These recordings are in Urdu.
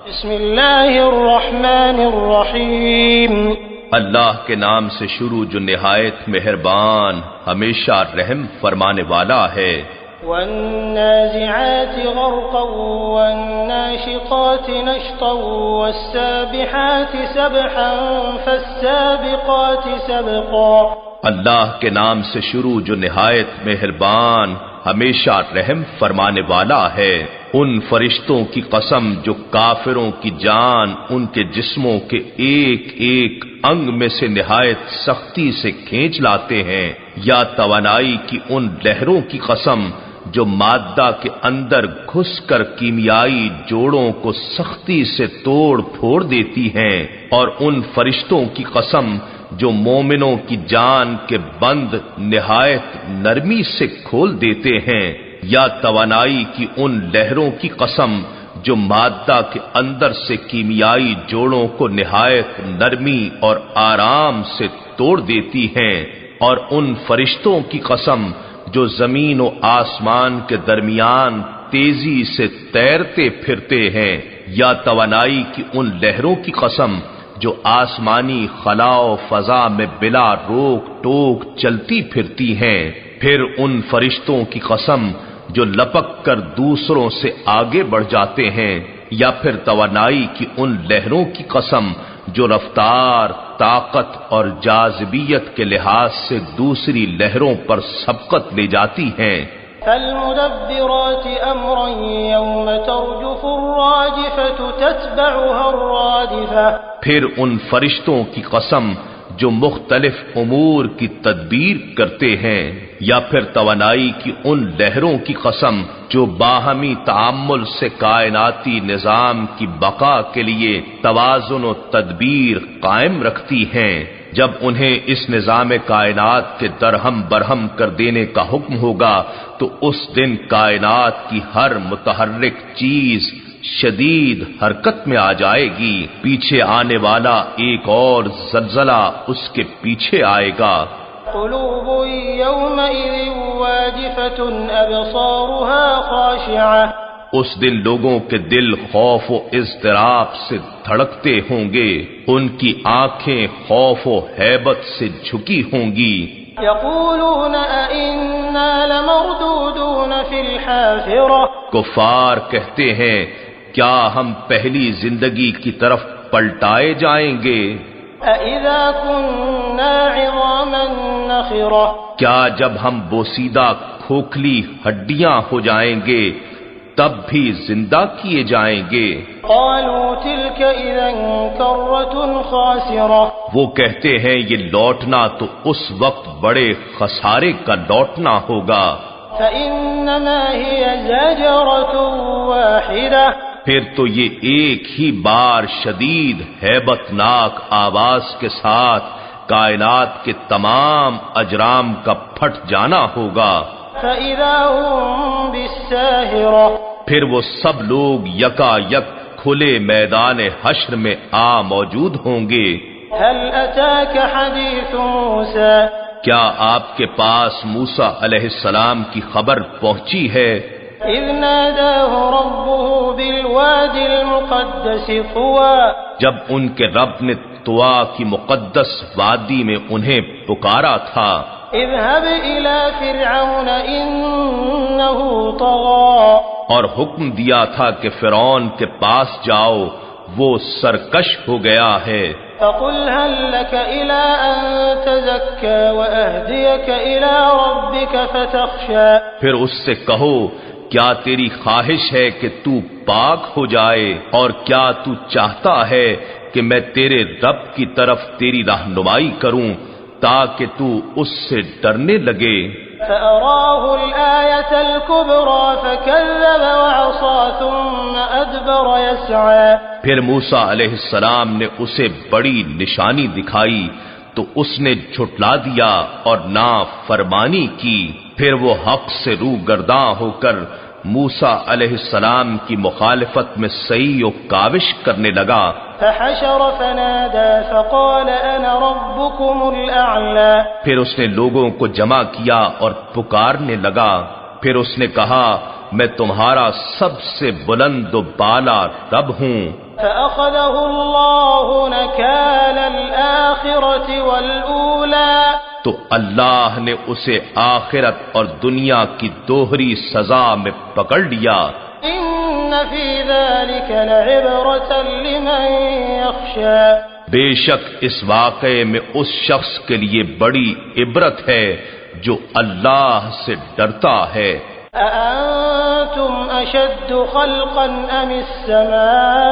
بسم اللہ الرحمن الرحیم اللہ کے نام سے شروع جو نہایت مہربان ہمیشہ رحم فرمانے والا ہے۔ والنازعات غرقا والناشطات نشطا والسابحات سبحا فالسابقات سبقا۔ اللہ کے نام سے شروع جو نہایت مہربان ہمیشہ رحم فرمانے والا ہے۔ ان فرشتوں کی قسم جو کافروں کی جان ان کے جسموں کے ایک ایک انگ میں سے نہایت سختی سے کھینچ لاتے ہیں، یا توانائی کی ان لہروں کی قسم جو مادہ کے اندر گھس کر کیمیائی جوڑوں کو سختی سے توڑ پھوڑ دیتی ہیں، اور ان فرشتوں کی قسم جو مومنوں کی جان کے بند نہایت نرمی سے کھول دیتے ہیں، یا توانائی کی ان لہروں کی قسم جو مادہ کے اندر سے کیمیائی جوڑوں کو نہایت نرمی اور آرام سے توڑ دیتی ہیں، اور ان فرشتوں کی قسم جو زمین و آسمان کے درمیان تیزی سے تیرتے پھرتے ہیں، یا توانائی کی ان لہروں کی قسم جو آسمانی خلا و فضا میں بلا روک ٹوک چلتی پھرتی ہیں، پھر ان فرشتوں کی قسم جو لپک کر دوسروں سے آگے بڑھ جاتے ہیں، یا پھر توانائی کی ان لہروں کی قسم جو رفتار، طاقت اور جاذبیت کے لحاظ سے دوسری لہروں پر سبقت لے جاتی ہیں۔ فالمدبرات امرا یوم ترجف الراجفة تتبعها الرادفة۔ پھر ان فرشتوں کی قسم جو مختلف امور کی تدبیر کرتے ہیں، یا پھر توانائی کی ان لہروں کی قسم جو باہمی تعامل سے کائناتی نظام کی بقا کے لیے توازن و تدبیر قائم رکھتی ہیں، جب انہیں اس نظام کائنات کے درہم برہم کر دینے کا حکم ہوگا تو اس دن کائنات کی ہر متحرک چیز شدید حرکت میں آ جائے گی، پیچھے آنے والا ایک اور زلزلہ اس کے پیچھے آئے گا۔ قلوب یومئذ واجفة ابصارها خاشعة۔ اس دن لوگوں کے دل خوف و اضطراب سے دھڑکتے ہوں گے، ان کی آنکھیں خوف و ہیبت سے جھکی ہوں گی۔ یقولون ائنا لمردودون فی الحافرة۔ کفار کہتے ہیں کیا ہم پہلی زندگی کی طرف پلٹائے جائیں گے؟ اَإِذَا كُنَّا عِظَامًا نَخِرَةً۔ کیا جب ہم بوسیدہ کھوکھلی ہڈیاں ہو جائیں گے تب بھی زندہ کیے جائیں گے؟ قالوا تِلْكَ إِذًا كَرَّةٌ خَاسِرَةٌ۔ وہ کہتے ہیں یہ لوٹنا تو اس وقت بڑے خسارے کا لوٹنا ہوگا۔ فَإِنَّمَا هِيَ زَجْرَةٌ وَاحِدَةٌ۔ پھر تو یہ ایک ہی بار شدید ہیبت ناک آواز کے ساتھ کائنات کے تمام اجرام کا پھٹ جانا ہوگا۔ فَإِذَا هُم بِالسَّاهِرَةِ۔ پھر وہ سب لوگ یکا یک کھلے میدان حشر میں موجود ہوں گے۔ هَلْ أَتَاكَ حَدِيثُ مُوسَىٰ۔ کیا آپ کے پاس موسیٰ علیہ السلام کی خبر پہنچی ہے؟ اذ ناداه ربه بالواد المقدس طوى۔ جب ان کے رب نے طوا کی مقدس وادی میں انہیں پکارا تھا۔ اذهب الى فرعون انه طغى۔ اور حکم دیا تھا کہ فرعون کے پاس جاؤ، وہ سرکش ہو گیا ہے۔ فقل هل لك الى ان تزكى واهديك الى ربك فتخشى۔ پھر اس سے کہو کیا تیری خواہش ہے کہ تو پاک ہو جائے، اور کیا تو چاہتا ہے کہ میں تیرے رب کی طرف تیری رہنمائی کروں تاکہ تو اس سے ڈرنے لگے۔ فأراه الآية الكبرى فكذب وعصى ثم أدبر يسعى۔ پھر موسیٰ علیہ السلام نے اسے بڑی نشانی دکھائی تو اس نے جھٹلا دیا اور نافرمانی کی۔ پھر وہ حق سے رو گرداں ہو کر موسیٰ علیہ السلام کی مخالفت میں سعی و کاوش کرنے لگا۔ فحشر فنادى فقال انا ربكم الاعلى۔ پھر اس نے لوگوں کو جمع کیا اور پکارنے لگا، پھر اس نے کہا میں تمہارا سب سے بلند و بالا رب ہوں۔ فأخذه الله نكال الآخرة والأولى، تو اللہ نے اسے آخرت اور دنیا کی دوہری سزا میں پکڑ لیا۔ إن في ذلك لعبرة لمن يخشى، بے شک اس واقعے میں اس شخص کے لیے بڑی عبرت ہے جو اللہ سے ڈرتا ہے۔ أأنتم أشد خلقا أم السماء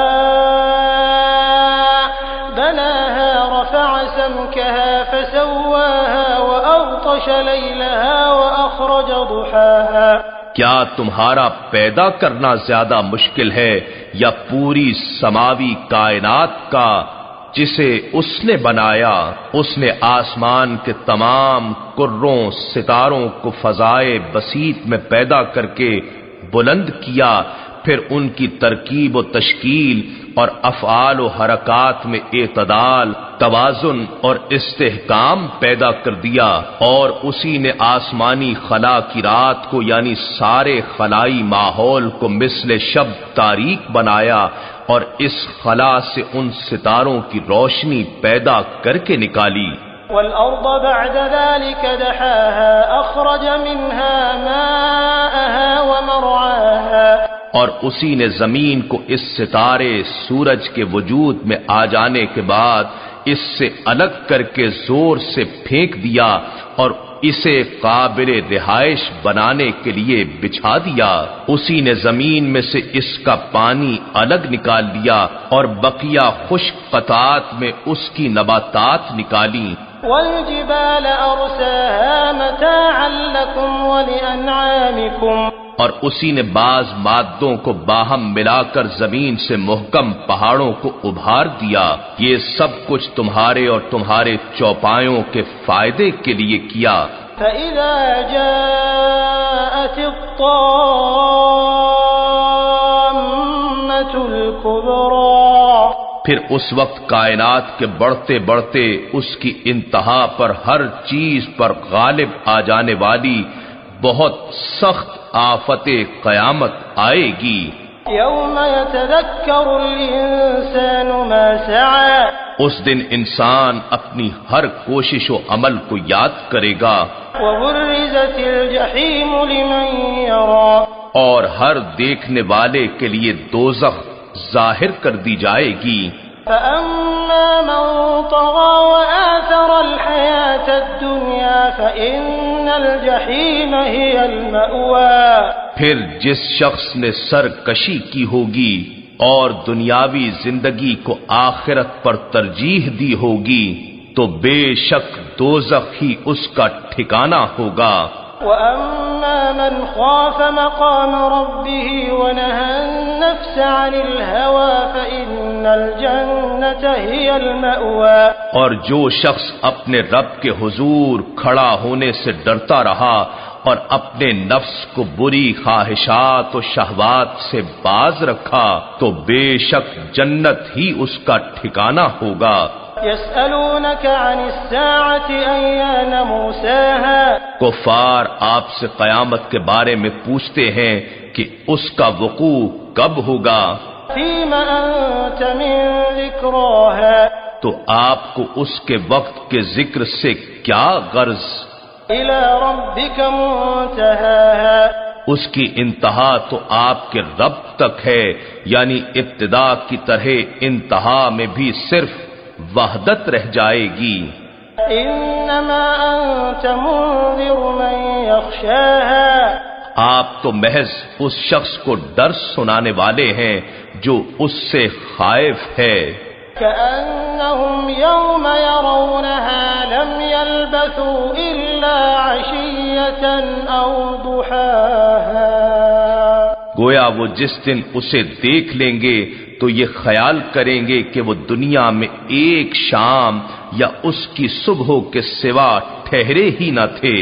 بناها رفع سمكها فسواها وأغطش ليلها وأخرج ضحاها، کیا تمہارا پیدا کرنا زیادہ مشکل ہے یا پوری سماوی کائنات کا جسے اس نے بنایا؟ اس نے آسمان کے تمام کروں ستاروں کو فضائے بسیط میں پیدا کر کے بلند کیا، پھر ان کی ترکیب و تشکیل اور افعال و حرکات میں اعتدال، توازن اور استحکام پیدا کر دیا، اور اسی نے آسمانی خلا کی رات کو یعنی سارے خلائی ماحول کو مثل شب تاریک بنایا، اور اس خلا سے ان ستاروں کی روشنی پیدا کر کے نکالی۔ والأرض بعد ذلك دحاها أخرج منها ماءها ومرعاها، اور اسی نے زمین کو اس ستارے سورج کے وجود میں آ جانے کے بعد اس سے الگ کر کے زور سے پھینک دیا اور اسے قابل رہائش بنانے کے لیے بچھا دیا۔ اسی نے زمین میں سے اس کا پانی الگ نکال لیا اور بقیہ خشک قطعات میں اس کی نباتات نکالی۔ والجبال أرساها متاعا لكم ولأنعامكم، اور اسی نے بعض مادوں کو باہم ملا کر زمین سے محکم پہاڑوں کو ابھار دیا، یہ سب کچھ تمہارے اور تمہارے چوپایوں کے فائدے کے لیے کیا۔ فإذا جاءت الطامة الكبرى، پھر اس وقت کائنات کے بڑھتے بڑھتے اس کی انتہا پر ہر چیز پر غالب آ جانے والی بہت سخت آفت قیامت آئے گی۔ يوم يتذكر الإنسان ما سعى، اس دن انسان اپنی ہر کوشش و عمل کو یاد کرے گا، وبرزت الجحيم لمن يرى، اور ہر دیکھنے والے کے لیے دوزخ ظاہر کر دی جائے گی۔ فأما من طغى وآثر الحياة الدنيا فإن الجحيم هي المأوى، پھر جس شخص نے سرکشی کی ہوگی اور دنیاوی زندگی کو آخرت پر ترجیح دی ہوگی تو بے شک دوزخ ہی اس کا ٹھکانہ ہوگا۔ وأما من خاف مقام ربه ونهى النفس عن الهوى فإن الجنة هي المأوى، اور جو شخص اپنے رب کے حضور کھڑا ہونے سے ڈرتا رہا اور اپنے نفس کو بری خواہشات و شہوات سے باز رکھا تو بے شک جنت ہی اس کا ٹھکانہ ہوگا۔ يسألونك عن الساعة أيان مرساها، کفار آپ سے قیامت کے بارے میں پوچھتے ہیں کہ اس کا وقوع کب ہوگا، فيم أنت من ذكراها، تو آپ کو اس کے وقت کے ذکر سے کیا غرض؟ إلى ربك منتهاها، اس کی انتہا تو آپ کے رب تک ہے، یعنی ابتدا کی طرح انتہا میں بھی صرف وحدت رہ جائے گی۔ إنما أنت منذر من يخشاها، آپ تو محض اس شخص کو ڈر سنانے والے ہیں جو اس سے خائف ہے۔ كأنهم يوم يرونها لم يلبثوا إلا عشية أو ضحاها، گویا وہ جس دن اسے دیکھ لیں گے تو یہ خیال کریں گے کہ وہ دنیا میں ایک شام یا اس کی صبح کے سوا ٹھہرے ہی نہ تھے۔